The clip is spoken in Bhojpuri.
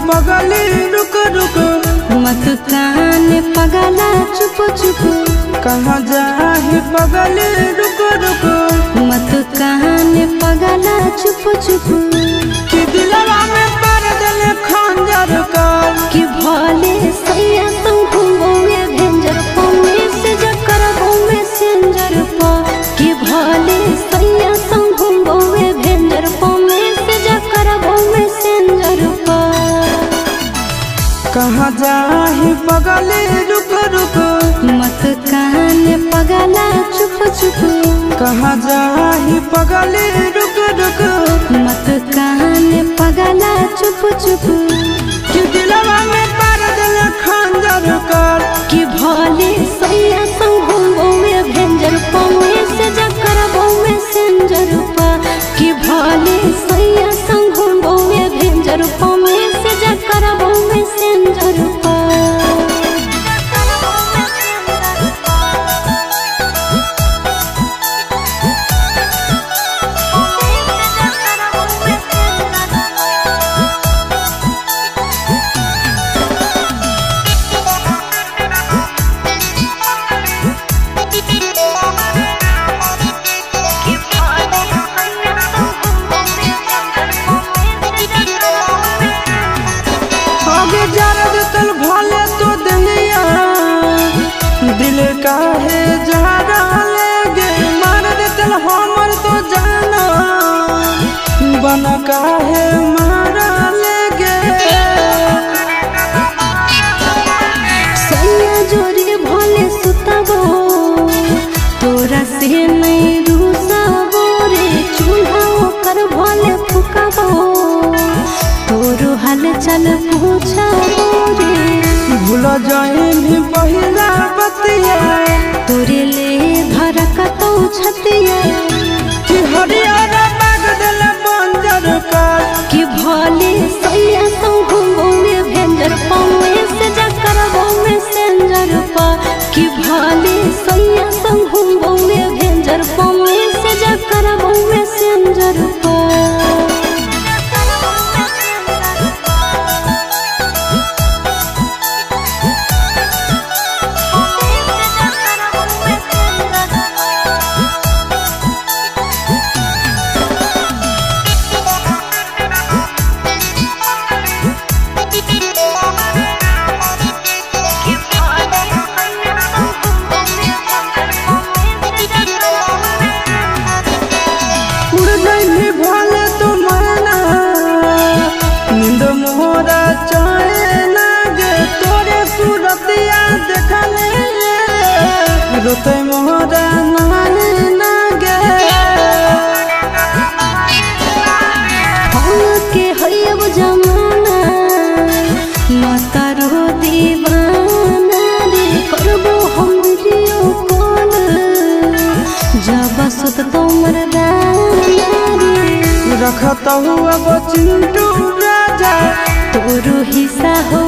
पगली रुक रुक मत कान पगला चुप चुप कहाँ जाही पगली रुक रुक मत कान पगला चुप चुप कि दिलवा में पर दिल खंजर कर कि भले सैया संग घूमोगे भेंजर पौने से जकर घूमे सेंजर पा कि भले सैया संग घूमोगे भेंजर पौने से जकर घूमे सेंजर पा कहाँ जाही पगली रुक रुक मत कान पगला चुप चुप कहाँ जाही पगली रुक रुक मत कान पगला चुप चुप कि दिलवा में पर दिल खंजर कर कि भले सैया संग घूमोगे भेंजर पौने से जकर घूमे सेंजर पा कि भले सैया संग घूमोगे भेंजर पौने से जकर घूमे सेंजर पा आगे जरद तल भले तो दहिया दिल काहे जहरा लेगे मार दे तल हमर तो जाना बन काहे मारा लेगे सैया जोरे भले सुतबो तोरा से नहीं रूसबो रे चूल्हा ओकर भले फुकबो तोरो हाल चल पूछबो रे भूल जाइनी पहिला बतिया तोरे ले धरकतौ छतिया कि हरियाणा बाग दिल बंजर कर कि भले सैया संग घूमोगे भेंजर पौने से जकर घूमे सेंजर पा कि भले सैया संग घूमोगे भेंजर पौने से जकर घूमे सेंजर पा उड़ गई भले तो मरना नींद मोरा चाहे लागे तोरे सूरतिया देखले रोते मोरा नहाने लागे हम के हयब जमाना मतारो दीवाना रे करबो हम वीडियो कॉल जब सुत तोमर दाना रे रखता हुआ वो चिंटू राजा तोरो हिस्सा हो